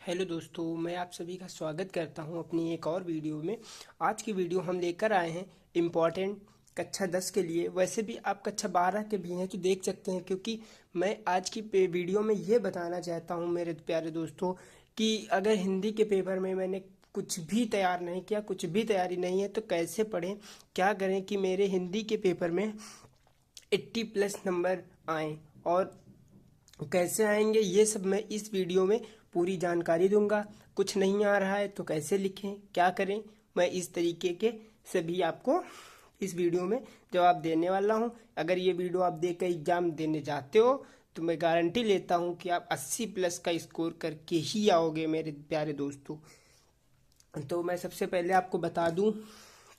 Hello दोस्तों, मैं आप सभी का स्वागत करता हूं अपनी एक और वीडियो में। आज की वीडियो हम लेकर आए हैं इम्पॉर्टेंट कक्षा 10 के लिए। वैसे भी आप कक्षा 12 के भी हैं तो देख सकते हैं, क्योंकि मैं आज की वीडियो में ये बताना चाहता हूं मेरे प्यारे दोस्तों कि अगर हिंदी के पेपर में मैंने कुछ भी तैयार नहीं किया, कुछ भी तैयारी नहीं है, तो कैसे पढ़ें, क्या करें कि मेरे हिंदी के पेपर में 80+ नंबर आएँ और कैसे आएंगे, ये सब मैं इस वीडियो में पूरी जानकारी दूंगा। कुछ नहीं आ रहा है तो कैसे लिखें, क्या करें, मैं इस तरीके के सभी आपको इस वीडियो में जवाब देने वाला हूं। अगर ये वीडियो आप देकर एग्जाम देने जाते हो तो मैं गारंटी लेता हूं कि आप 80+ का स्कोर करके ही आओगे मेरे प्यारे दोस्तों। तो मैं सबसे पहले आपको बता दूं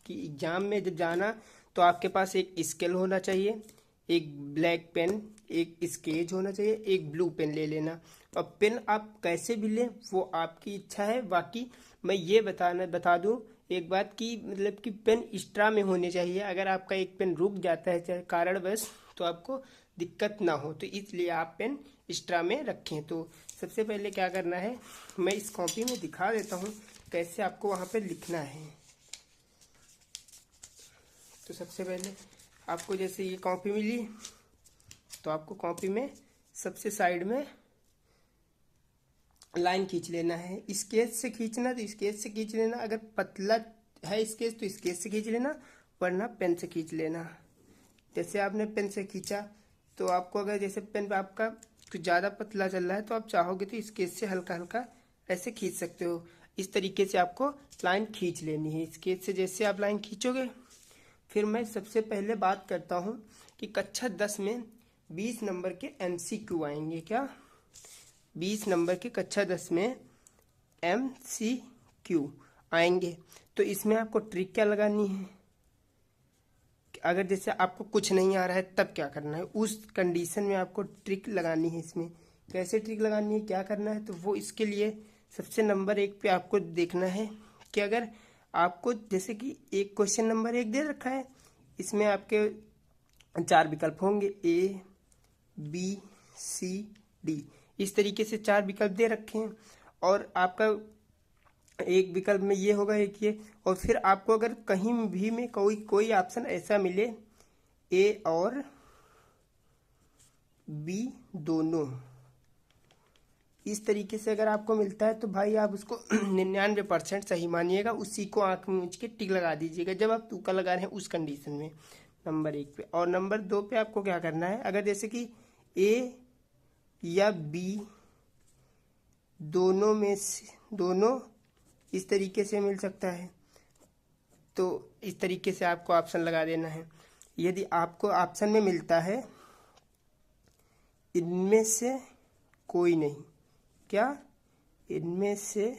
कि एग्ज़ाम में जब जाना तो आपके पास एक स्केल होना चाहिए, एक ब्लैक पेन, एक स्केच होना चाहिए, एक ब्लू पेन ले लेना। और पेन आप कैसे भी लें वो आपकी इच्छा है। बाकी मैं ये बता दूं एक बात की, मतलब कि पेन एक्स्ट्रा में होने चाहिए। अगर आपका एक पेन रुक जाता है चाहे कारणवश, तो आपको दिक्कत ना हो, तो इसलिए आप पेन एक्स्ट्रा में रखें। तो सबसे पहले क्या करना है, मैं इस कॉपी में दिखा देता हूँ कैसे आपको वहाँ पे लिखना है। तो सबसे पहले आपको जैसे ये कॉपी मिली तो आपको कॉपी में सबसे साइड में लाइन खींच लेना है। स्केच से खींचना तो स्केच से खींच लेना, अगर पतला है स्केच तो स्केच से खींच लेना, वरना पेन से खींच लेना। जैसे आपने पेन से खींचा तो आपको अगर जैसे पेन पे आपका कुछ ज़्यादा पतला चल रहा है तो आप चाहोगे तो स्केच से हल्का हल्का ऐसे खींच सकते हो। इस तरीके से आपको लाइन खींच लेनी है। स्केच से जैसे आप लाइन खींचोगे, फिर मैं सबसे पहले बात करता हूँ कि कक्षा 10 में 20 नंबर के MCQ आएंगे। क्या 20 नंबर के कक्षा 10 में MCQ आएंगे। तो इसमें आपको ट्रिक क्या लगानी है, अगर जैसे आपको कुछ नहीं आ रहा है तब क्या करना है, उस कंडीशन में आपको ट्रिक लगानी है। इसमें कैसे ट्रिक लगानी है, क्या करना है, तो वो इसके लिए सबसे नंबर 1 पे आपको देखना है कि अगर आपको जैसे कि एक क्वेश्चन नंबर 1 दे रखा है, इसमें आपके 4 विकल्प होंगे, A B C D। इस तरीके से 4 विकल्प दे रखे हैं और आपका एक विकल्प में ये होगा, एक ये। और फिर आपको अगर कहीं भी में कोई कोई ऑप्शन ऐसा मिले, ए और बी दोनों, इस तरीके से अगर आपको मिलता है तो भाई आप उसको 99% सही मानिएगा, उसी को आंख में के टिक लगा दीजिएगा जब आप तुक्का लगा रहे हैं उस कंडीशन में, नंबर 1 पे। और नंबर 2 पे आपको क्या करना है, अगर जैसे कि ए या बी दोनों में से दोनों इस तरीके से मिल सकता है तो इस तरीके से आपको ऑप्शन लगा देना है। यदि आपको ऑप्शन में मिलता है इनमें से कोई नहीं, क्या इनमें से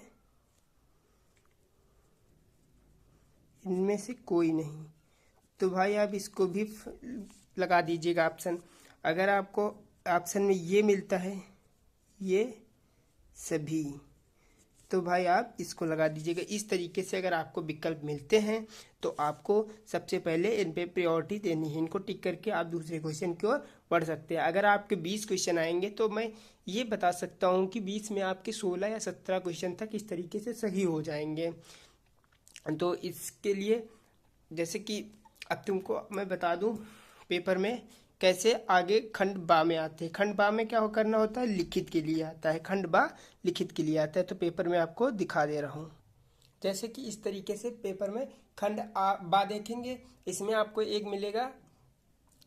कोई नहीं, तो भाई आप इसको भी लगा दीजिएगा ऑप्शन। अगर आपको ऑप्शन में ये मिलता है, ये सभी, तो भाई आप इसको लगा दीजिएगा। इस तरीके से अगर आपको विकल्प मिलते हैं तो आपको सबसे पहले इन पे प्रायोरिटी देनी है, इनको टिक करके आप दूसरे क्वेश्चन की ओर बढ़ सकते हैं। अगर आपके 20 क्वेश्चन आएंगे तो मैं ये बता सकता हूँ कि 20 में आपके 16 या 17 क्वेश्चन तक इस तरीके से सही हो जाएंगे। तो इसके लिए जैसे कि अब तुमको मैं बता दूं पेपर में कैसे आगे खंड बा में आते हैं। खंड बा में क्या करना होता है, लिखित के लिए आता है, खंड बा लिखित के लिए आता है। तो पेपर में आपको दिखा दे रहा हूँ। जैसे कि इस तरीके से पेपर में खंड बा देखेंगे, इसमें आपको एक मिलेगा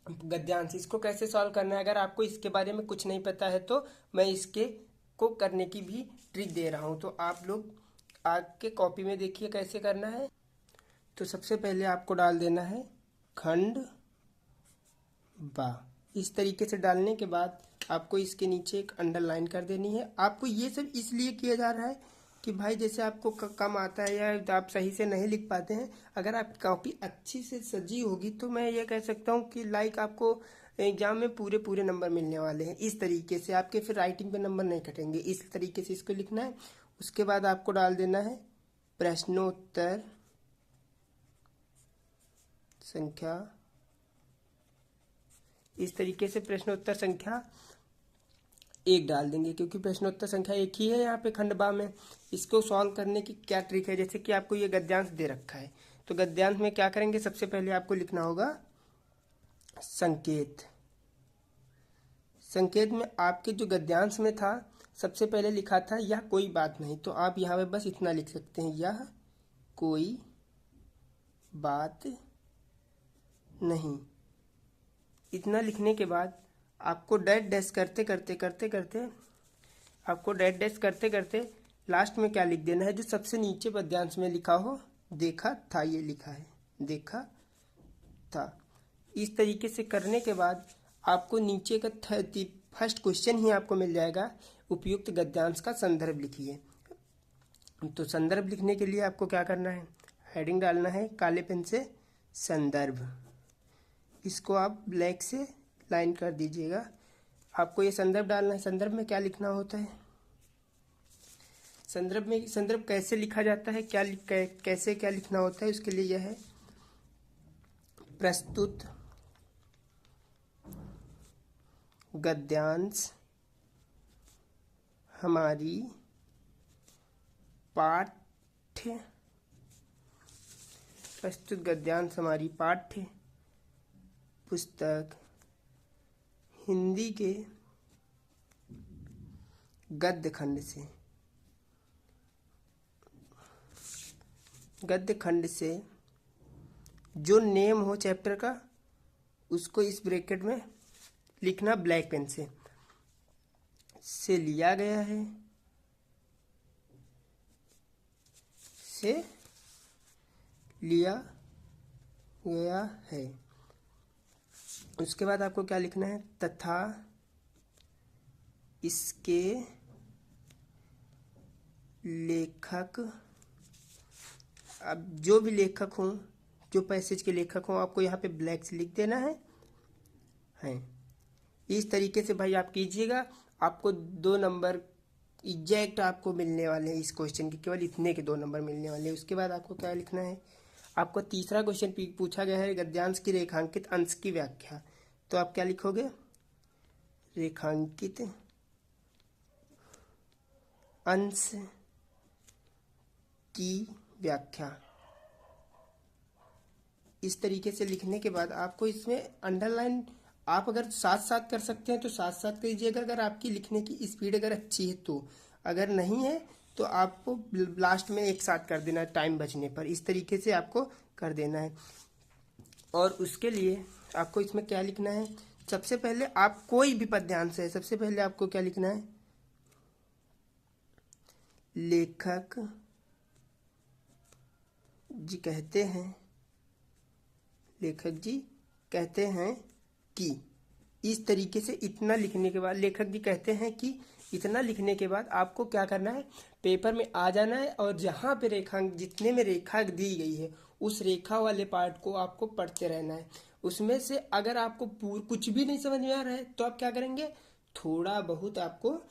गद्यांश। इसको कैसे सॉल्व करना है, अगर आपको इसके बारे में कुछ नहीं पता है तो मैं इसके को करने की भी ट्रिक दे रहा हूँ। तो आप लोग आगे कॉपी में देखिए कैसे करना है। तो सबसे पहले आपको डाल देना है खंड बा। इस तरीके से डालने के बाद आपको इसके नीचे एक अंडरलाइन कर देनी है। आपको ये सब इसलिए किया जा रहा है कि भाई जैसे आपको कम आता है या आप सही से नहीं लिख पाते हैं, अगर आपकी कॉपी अच्छी से सजी होगी तो मैं ये कह सकता हूँ कि लाइक आपको एग्जाम में पूरे पूरे नंबर मिलने वाले हैं। इस तरीके से आपके फिर राइटिंग पे नंबर नहीं कटेंगे। इस तरीके से इसको लिखना है। उसके बाद आपको डाल देना है प्रश्नोत्तर संख्या। इस तरीके से प्रश्नोत्तर संख्या 1 डाल देंगे, क्योंकि प्रश्नोत्तर संख्या 1 ही है यहाँ पे खंड बा में। इसको सॉल्व करने की क्या ट्रिक है, जैसे कि आपको ये गद्यांश दे रखा है, तो गद्यांश में क्या करेंगे, सबसे पहले आपको लिखना होगा संकेत। संकेत में आपके जो गद्यांश में था सबसे पहले लिखा था यह कोई बात नहीं, तो आप यहाँ पे बस इतना लिख सकते हैं, यह कोई बात नहीं। इतना लिखने के बाद आपको डैश डैश करते करते लास्ट में क्या लिख देना है, जो सबसे नीचे पद्यांश में लिखा हो, देखा था, ये लिखा है देखा था। इस तरीके से करने के बाद आपको नीचे का फर्स्ट क्वेश्चन ही आपको मिल जाएगा, उपयुक्त गद्यांश का संदर्भ लिखिए। तो संदर्भ लिखने के लिए आपको क्या करना है, हेडिंग डालना है काले पेन से संदर्भ, इसको आप ब्लैक से लाइन कर दीजिएगा। आपको ये संदर्भ डालना है। संदर्भ में क्या लिखना होता है, संदर्भ कैसे लिखा जाता है, कैसे क्या लिखना होता है, उसके लिए यह है प्रस्तुत गद्यांश हमारी पाठ्य पुस्तक हिंदी के गद्य खंड से जो नेम हो चैप्टर का उसको इस ब्रैकेट में लिखना ब्लैक पेन से लिया गया है। उसके बाद आपको क्या लिखना है, तथा इसके लेखक, अब जो भी लेखक हों, जो पैसेज के लेखक हों, आपको यहाँ पे ब्लैक से लिख देना है। इस तरीके से भाई आप कीजिएगा, आपको 2 नंबर एग्जैक्ट आपको मिलने वाले हैं इस क्वेश्चन के, केवल इतने के 2 नंबर मिलने वाले हैं। उसके बाद आपको क्या लिखना है, आपको तीसरा क्वेश्चन पूछा गया है गद्यांश की रेखांकित अंश की व्याख्या, तो आप क्या लिखोगे, रेखांकित अंश की व्याख्या। इस तरीके से लिखने के बाद आपको इसमें अंडरलाइन, आप अगर साथ साथ कर सकते हैं तो साथ साथ कीजिएगा, अगर आपकी लिखने की स्पीड अगर अच्छी है तो, अगर नहीं है तो आपको लास्ट में एक साथ कर देना टाइम बचने पर, इस तरीके से आपको कर देना है। और उसके लिए आपको इसमें क्या लिखना है, सबसे पहले आप कोई भी पद्यांश है, सबसे पहले आपको क्या लिखना है, लेखक जी कहते हैं कि, इस तरीके से इतना लिखने के बाद, लेखक जी कहते हैं कि इतना लिखने के बाद आपको क्या करना है, पेपर में आ जाना है और जहाँ पे रेखांक, जितने में रेखा दी गई है उस रेखा वाले पार्ट को आपको पढ़ते रहना है। उसमें से अगर आपको कुछ भी नहीं समझ में आ रहा है तो आप क्या करेंगे, थोड़ा बहुत आपको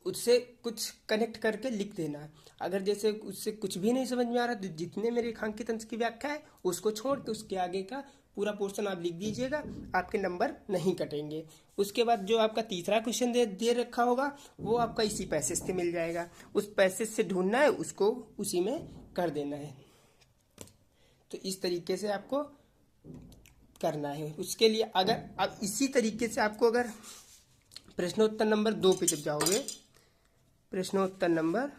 उससे कुछ कनेक्ट करके लिख देना है। अगर जैसे उससे कुछ भी नहीं समझ में आ रहा तो जितने में रेखांकित अंश की व्याख्या है उसको छोड़ के उसके आगे का पूरा पोर्शन आप लिख दीजिएगा, आपके नंबर नहीं कटेंगे। उसके बाद जो आपका तीसरा क्वेश्चन दे रखा होगा वो आपका इसी पैसेज से मिल जाएगा, उस पैसेज से ढूंढना है, उसको उसी में कर देना है। तो इस तरीके से आपको करना है। उसके लिए अगर अब इसी तरीके से आपको अगर प्रश्नोत्तर नंबर 2 पे जब जाओगे, प्रश्नोत्तर नंबर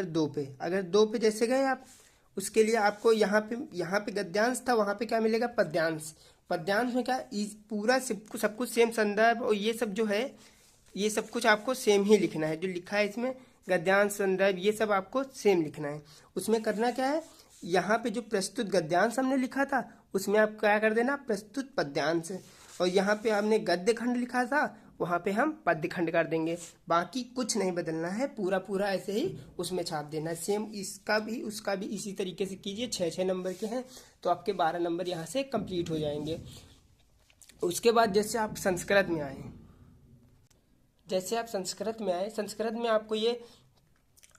2 पे, अगर 2 पे जैसे गए आप, उसके लिए आपको यहाँ पे गद्यांश था, वहाँ पे क्या मिलेगा, पद्यांश। पद्यांश में क्या, पूरा सब कुछ सेम संदर्भ और ये सब जो है, ये सब कुछ आपको सेम ही लिखना है, जो लिखा है इसमें गद्यांश संदर्भ ये सब आपको सेम लिखना है। उसमें करना क्या है, यहाँ पे जो प्रस्तुत गद्यांश हमने लिखा था उसमें आप क्या कर देना, प्रस्तुत पद्यांश, और यहाँ पे आपने गद्य खंड लिखा था वहाँ पे हम पद्य खंड कर देंगे। बाकी कुछ नहीं बदलना है, पूरा ऐसे ही उसमें छाप देना है। सेम इसका भी उसका भी इसी तरीके से कीजिए। 6 नंबर के हैं तो आपके 12 नंबर यहाँ से कंप्लीट हो जाएंगे। उसके बाद जैसे आप संस्कृत में आए, संस्कृत में आपको ये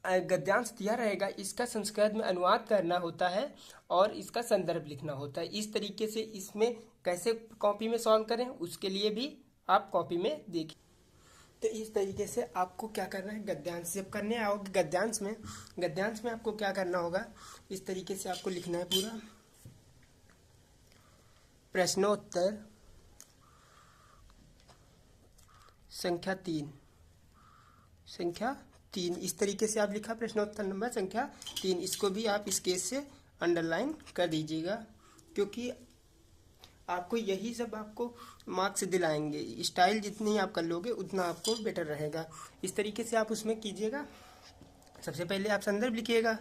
गद्यांश दिया रहेगा, इसका संस्कृत में अनुवाद करना होता है और इसका संदर्भ लिखना होता है। इस तरीके से इसमें कैसे कॉपी में सॉल्व करें उसके लिए भी आप कॉपी में देखिए। तो इस तरीके से आपको क्या करना है, गद्यांश जब करने आओगे गद्यांश में आपको क्या करना होगा, इस तरीके से आपको लिखना है पूरा प्रश्नोत्तर संख्या 3 इस तरीके से आप लिखा प्रश्नोत्तर नंबर संख्या 3। इसको भी आप इस केस से अंडरलाइन कर दीजिएगा, क्योंकि आपको यही सब आपको मार्क्स दिलाएंगे। स्टाइल जितनी आप कर लोगे उतना आपको बेटर रहेगा। इस तरीके से आप उसमें कीजिएगा। सबसे पहले आप संदर्भ लिखिएगा।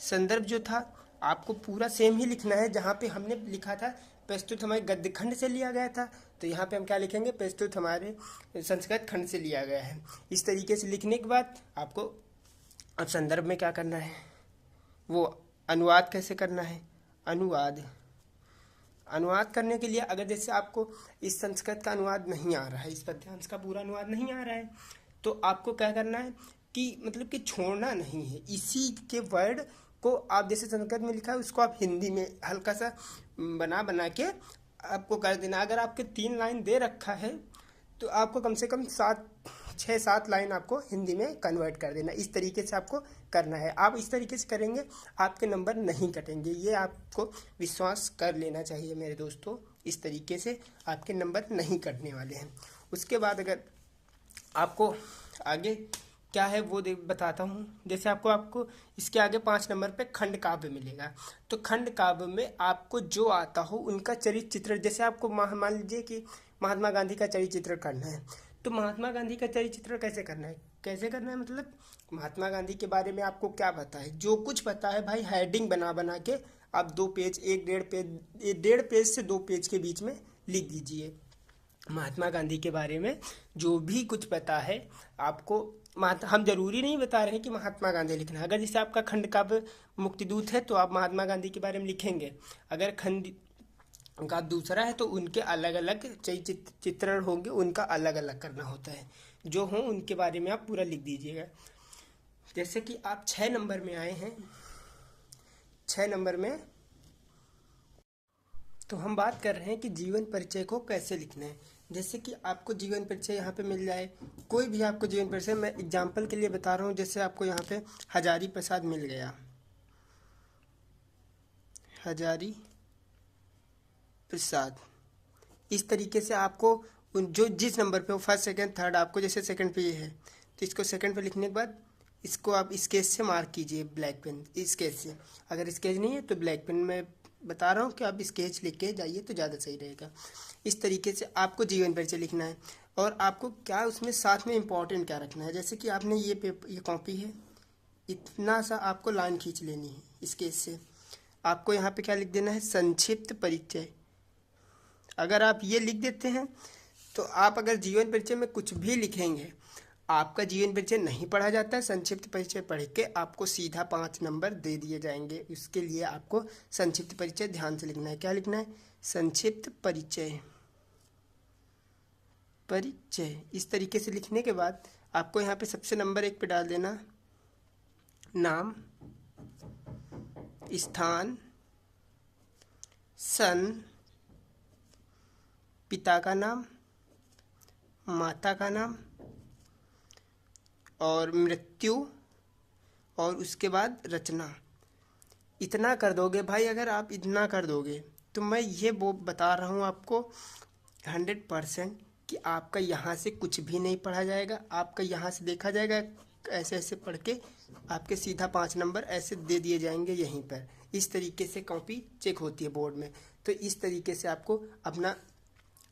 संदर्भ जो था आपको पूरा सेम ही लिखना है, जहाँ पे हमने लिखा था प्रस्तुत हमारे गद्य खंड से लिया गया था, तो यहाँ पे हम क्या लिखेंगे, प्रस्तुत हमारे संस्कृत खंड से लिया गया है। इस तरीके से लिखने के बाद आपको अब संदर्भ में क्या करना है, वो अनुवाद कैसे करना है। अनुवाद करने के लिए अगर जैसे आपको इस संस्कृत का अनुवाद नहीं आ रहा है, इस पद्यांश का पूरा अनुवाद नहीं आ रहा है, तो आपको क्या करना है कि मतलब कि छोड़ना नहीं है, इसी के वर्ड को आप जैसे संस्कृत में लिखा है उसको आप हिंदी में हल्का सा बना के आपको कर देना। अगर आपके 3 लाइन दे रखा है तो आपको कम से कम 6-7 लाइन आपको हिंदी में कन्वर्ट कर देना। इस तरीके से आपको करना है। आप इस तरीके से करेंगे आपके नंबर नहीं कटेंगे, ये आपको विश्वास कर लेना चाहिए मेरे दोस्तों। इस तरीके से आपके नंबर नहीं कटने वाले हैं। उसके बाद अगर आपको आगे क्या है वो बताता हूँ। जैसे आपको इसके आगे 5 नंबर पे खंड काव्य मिलेगा, तो खंड काव्य में आपको जो आता हो उनका चरित्र चित्र, जैसे आपको मान लीजिए कि महात्मा गांधी का चरित्र चित्र करना है, तो महात्मा गांधी का चरित्र चित्र कैसे करना है मतलब महात्मा गांधी के बारे में आपको क्या पता है, जो कुछ पता है भाई हेडिंग बना के आप 2 पेज 1.5 पेज से 2 पेज के बीच में लिख दीजिए। महात्मा गांधी के बारे में जो भी कुछ पता है आपको, हम जरूरी नहीं बता रहे हैं कि महात्मा गांधी लिखना है। अगर जैसे आपका खंड काव्य मुक्तिदूत है तो आप महात्मा गांधी के बारे में लिखेंगे। अगर खंड का दूसरा है तो उनके अलग अलग चित्रण होंगे, उनका अलग अलग करना होता है। जो हो उनके बारे में आप पूरा लिख दीजिएगा। जैसे कि आप 6 नंबर में आए हैं, 6 नंबर में तो हम बात कर रहे हैं कि जीवन परिचय को कैसे लिखना है। जैसे कि आपको जीवन परिचय यहाँ पे मिल जाए, कोई भी आपको जीवन परिचय, मैं एग्जांपल के लिए बता रहा हूँ। जैसे आपको यहाँ पे हजारी प्रसाद मिल गया, हजारी प्रसाद, इस तरीके से आपको जो जिस नंबर पे हो, फर्स्ट सेकंड थर्ड, आपको जैसे सेकंड पे ये है तो इसको सेकंड पे लिखने के बाद इसको आप स्केच से मार्क कीजिए, ब्लैक पेन स्केच से। अगर स्केच नहीं है तो ब्लैक पेन में बता रहा हूँ कि आप स्केच लिख के जाइए तो ज़्यादा सही रहेगा। इस तरीके से आपको जीवन परिचय लिखना है। और आपको क्या उसमें साथ में इम्पोर्टेंट क्या रखना है, जैसे कि आपने ये कॉपी है, इतना सा आपको लाइन खींच लेनी है स्केच से। आपको यहाँ पे क्या लिख देना है, संक्षिप्त परिचय। अगर आप ये लिख देते हैं तो आप अगर जीवन परिचय में कुछ भी लिखेंगे, आपका जीवन परिचय नहीं पढ़ा जाता है। संक्षिप्त परिचय पढ़ के आपको सीधा 5 नंबर दे दिए जाएंगे। उसके लिए आपको संक्षिप्त परिचय ध्यान से लिखना है। क्या लिखना है, संक्षिप्त परिचय। इस तरीके से लिखने के बाद आपको यहाँ पे सबसे नंबर 1 पे डाल देना नाम, स्थान, सन, पिता का नाम, माता का नाम और मृत्यु, और उसके बाद रचना। इतना कर दोगे भाई, अगर आप इतना कर दोगे तो मैं ये वो बता रहा हूँ आपको 100% कि आपका यहाँ से कुछ भी नहीं पढ़ा जाएगा। आपका यहाँ से देखा जाएगा, ऐसे ऐसे पढ़ के आपके सीधा 5 नंबर ऐसे दे दिए जाएंगे यहीं पर। इस तरीके से कॉपी चेक होती है बोर्ड में। तो इस तरीके से आपको अपना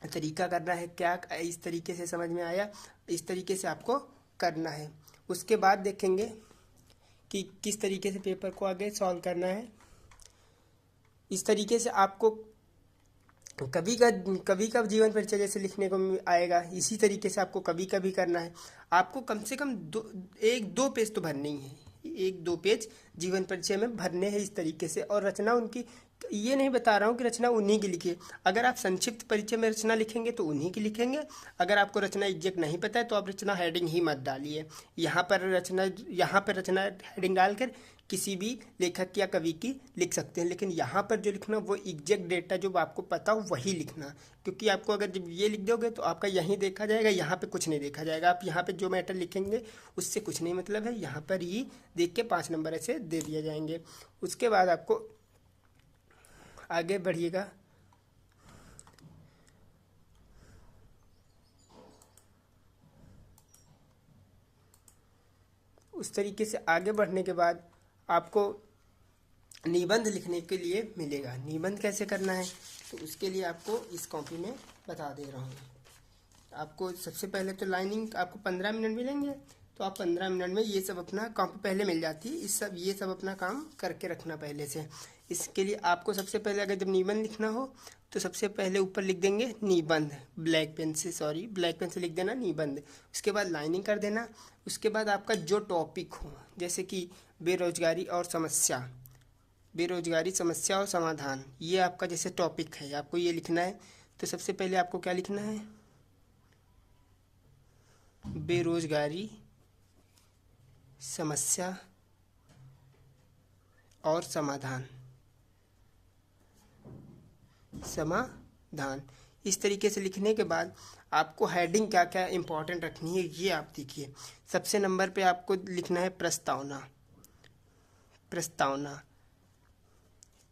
तरीका करना है। क्या इस तरीके से समझ में आया? इस तरीके से आपको करना है। उसके बाद देखेंगे कि किस तरीके से पेपर को आगे सॉल्व करना है। इस तरीके से आपको कभी का जीवन परिचय जैसे लिखने को आएगा, इसी तरीके से आपको कभी कभी करना है। आपको कम से कम 1-2 पेज तो भरने ही है, 1-2 पेज जीवन परिचय में भरने हैं इस तरीके से। और रचना उनकी ये नहीं बता रहा हूँ कि रचना उन्हीं की लिखिए। अगर आप संक्षिप्त परिचय में रचना लिखेंगे तो उन्हीं की लिखेंगे। अगर आपको रचना एग्जैक्ट नहीं पता है तो आप रचना हेडिंग ही मत डालिए। यहाँ पर रचना हेडिंग डालकर किसी भी लेखक या कवि की लिख सकते हैं, लेकिन यहाँ पर जो लिखना वो एग्जैक्ट डेटा जो आपको पता हो वही लिखना। क्योंकि आपको अगर जब ये लिख दोगे तो आपका यहीं देखा जाएगा, यहाँ पे कुछ नहीं देखा जाएगा। आप यहाँ पे जो मैटर लिखेंगे उससे कुछ नहीं मतलब है, यहाँ पर ही देख के 5 नंबर ऐसे दे दिए जाएंगे। उसके बाद आपको आगे बढ़िएगा। उस तरीके से आगे बढ़ने के बाद आपको निबंध लिखने के लिए मिलेगा। निबंध कैसे करना है तो उसके लिए आपको इस कॉपी में बता दे रहा हूँ। आपको सबसे पहले तो लाइनिंग आपको 15 मिनट मिलेंगे, तो आप 15 मिनट में ये सब अपना कॉपी पहले मिल जाती है, ये सब अपना काम करके रखना पहले से। इसके लिए आपको सबसे पहले अगर जब निबंध लिखना हो तो सबसे पहले ऊपर लिख देंगे निबंध, ब्लैक पेन से लिख देना निबंध। उसके बाद लाइनिंग कर देना। उसके बाद आपका जो टॉपिक हो, जैसे कि बेरोजगारी समस्या और समाधान, ये आपका जैसे टॉपिक है, आपको ये लिखना है। तो सबसे पहले आपको क्या लिखना है, बेरोजगारी समस्या और समाधान। इस तरीके से लिखने के बाद आपको हेडिंग क्या क्या इंपॉर्टेंट रखनी है ये आप देखिए। सबसे नंबर पे आपको लिखना है प्रस्तावना,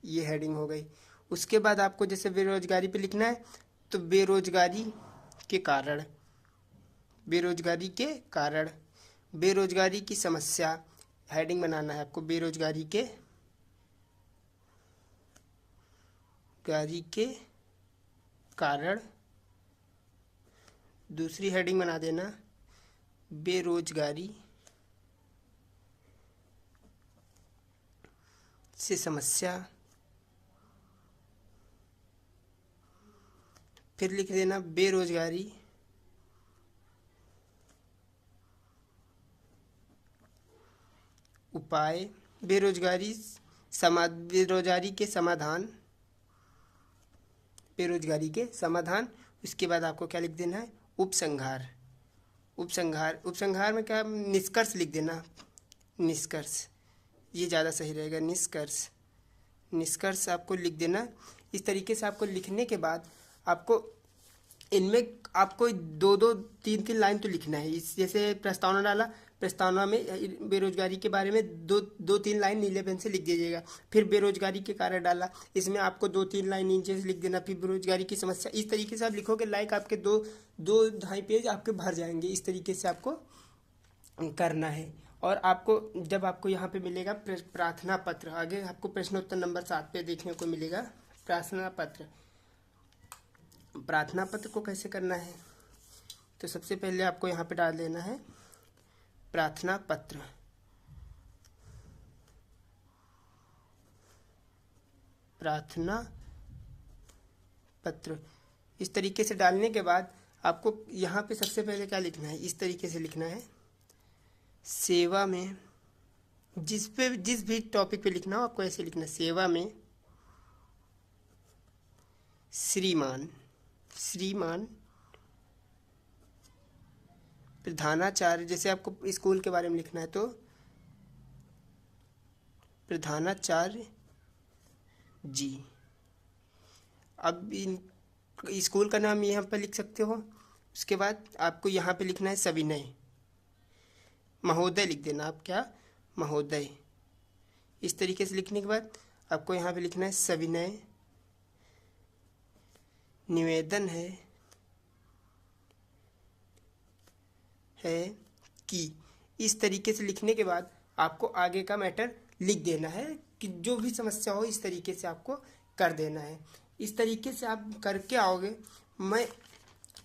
ये हेडिंग हो गई। उसके बाद आपको जैसे बेरोजगारी पे लिखना है तो बेरोजगारी की समस्या हेडिंग बनाना है आपको, बेरोजगारी के कारण। दूसरी हेडिंग बना देना बेरोजगारी से समस्या। फिर लिख देना बेरोजगारी उपाय, बेरोजगारी के समाधान। उसके बाद आपको क्या लिख देना है, उपसंहार में क्या निष्कर्ष लिख देना, ये ज़्यादा सही रहेगा, निष्कर्ष आपको लिख देना। इस तरीके से आपको लिखने के बाद आपको इनमें आपको 2-2, 3-3 लाइन तो लिखना है। इस जैसे प्रस्तावना डाला, प्रस्तावना में बेरोजगारी के बारे में 2-3 लाइन नीले पेन से लिख दीजिएगा। फिर बेरोजगारी के कारण डाला, इसमें आपको 2-3 लाइन नीचे से लिख देना। फिर बेरोजगारी की समस्या। इस तरीके से आप लिखोगे, लाइक आपके 2-2.5 पेज आपके भर जाएंगे। इस तरीके से आपको करना है। और आपको जब आपको यहाँ पे मिलेगा प्रार्थना पत्र, आगे आपको प्रश्नोत्तर नंबर 7 पे देखने को मिलेगा प्रार्थना पत्र को कैसे करना है। तो सबसे पहले आपको यहाँ पे डाल देना है प्रार्थना पत्र। इस तरीके से डालने के बाद आपको यहाँ पे सबसे पहले क्या लिखना है, इस तरीके से लिखना है, सेवा में, जिस भी टॉपिक पे लिखना हो आपको ऐसे लिखना, सेवा में श्रीमान प्रधानाचार्य। जैसे आपको स्कूल के बारे में लिखना है तो प्रधानाचार्य जी। अब स्कूल का नाम यहाँ पर लिख सकते हो। उसके बाद आपको यहाँ पे लिखना है सविनय, महोदय लिख देना आप, क्या महोदय। इस तरीके से लिखने के बाद आपको यहाँ पे लिखना है सविनय निवेदन है कि। इस तरीके से लिखने के बाद आपको आगे का मैटर लिख देना है कि जो भी समस्या हो इस तरीके से आपको कर देना है। इस तरीके से आप करके आओगे। मैं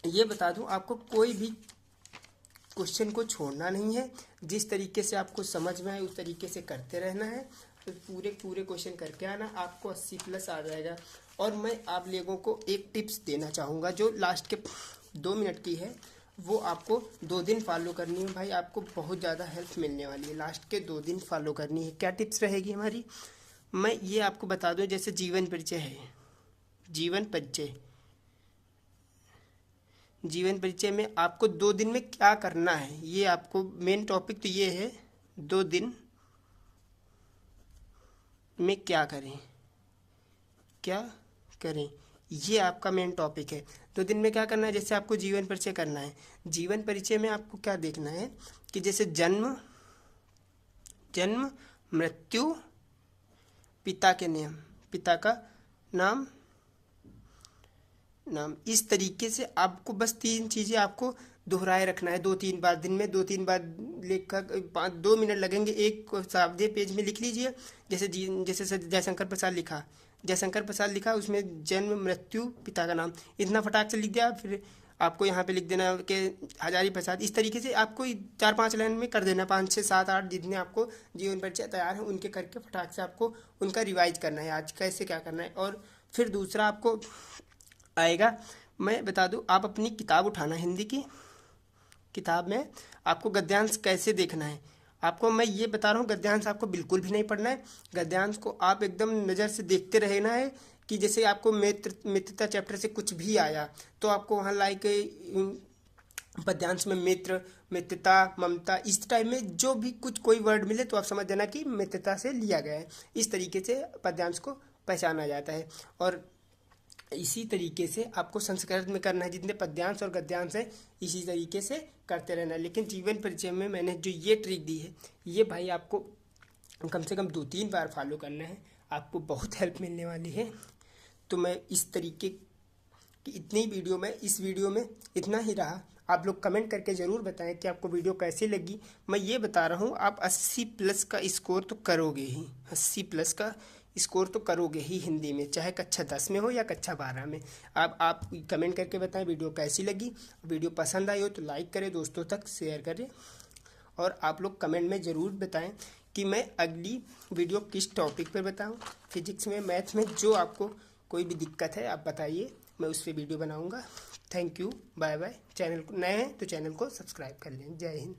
ये बता दूं, आपको कोई भी क्वेश्चन को छोड़ना नहीं है। जिस तरीके से आपको समझ में आए उस तरीके से करते रहना है। तो पूरे क्वेश्चन करके आना, आपको 80+ आ जाएगा। और मैं आप लोगों को एक टिप्स देना चाहूँगा जो लास्ट के 2 मिनट की है, वो आपको 2 दिन फॉलो करनी है। भाई आपको बहुत ज़्यादा हेल्प मिलने वाली है, लास्ट के 2 दिन फॉलो करनी है। क्या टिप्स रहेगी हमारी, मैं ये आपको बता दूं, जैसे जीवन परिचय है, जीवन परिचय, जीवन परिचय में आपको 2 दिन में क्या करना है, ये आपको मेन टॉपिक तो ये है, 2 दिन में क्या करें, क्या करें, ये आपका मेन टॉपिक है। 2 दिन में क्या करना है, जैसे आपको जीवन परिचय करना है, जीवन परिचय में आपको क्या देखना है कि जैसे जन्म, जन्म, मृत्यु, पिता के नाम, पिता का नाम, नाम, इस तरीके से आपको बस 3 चीज़ें आपको दोहराए रखना है 2-3 बार, दिन में 2-3 बार लिखकर 2 मिनट लगेंगे, एक सादे पेज में लिख लीजिए। जैसे जयशंकर प्रसाद लिखा, जयशंकर प्रसाद लिखा, उसमें जन्म, मृत्यु, पिता का नाम, इतना फटाक से लिख दिया। फिर आपको यहाँ पे लिख देना कि हजारी प्रसाद, इस तरीके से आपको 4-5 लाइन में कर देना, 5, 6, 7, 8 जितने आपको जीवन परिचय तैयार है उनके करके फटाक से आपको उनका रिवाइज करना है, आज कैसे क्या करना है। और फिर दूसरा आपको आएगा, मैं बता दूं, आप अपनी किताब उठाना, हिंदी की किताब में आपको गद्यांश कैसे देखना है। आपको मैं ये बता रहा हूँ, गद्यांश आपको बिल्कुल भी नहीं पढ़ना है, गद्यांश को आप एकदम नज़र से देखते रहना है कि जैसे आपको मित्रता चैप्टर से कुछ भी आया तो आपको वहाँ लाइक पद्यांश में मित्र, मित्रता, ममता, इस टाइप में जो भी कुछ कोई वर्ड मिले तो आप समझ जाना कि मित्रता से लिया गया है। इस तरीके से पद्यांश को पहचाना जाता है। और इसी तरीके से आपको संस्कृत में करना है, जितने पद्यांश और गद्यांश है इसी तरीके से करते रहना है। लेकिन जीवन परिचय में मैंने जो ये ट्रिक दी है, ये भाई आपको कम से कम 2-3 बार फॉलो करना है, आपको बहुत हेल्प मिलने वाली है। तो मैं इस तरीके की इतनी वीडियो में, इस वीडियो में इतना ही रहा। आप लोग कमेंट करके ज़रूर बताएं कि आपको वीडियो कैसी लगी। मैं ये बता रहा हूँ, आप 80+ का स्कोर तो करोगे ही, 80+ का स्कोर तो करोगे ही हिंदी में, चाहे कक्षा 10 में हो या कक्षा 12 में। आप कमेंट करके बताएं वीडियो कैसी लगी। वीडियो पसंद आई हो तो लाइक करें, दोस्तों तक शेयर करें, और आप लोग कमेंट में ज़रूर बताएं कि मैं अगली वीडियो किस टॉपिक पर बताऊं। फिजिक्स में, मैथ में जो आपको कोई भी दिक्कत है आप बताइए, मैं उस पर वीडियो बनाऊंगा। Thank you, bye bye. Channel को नए हैं तो चैनल को सब्सक्राइब कर लें। जय हिंद।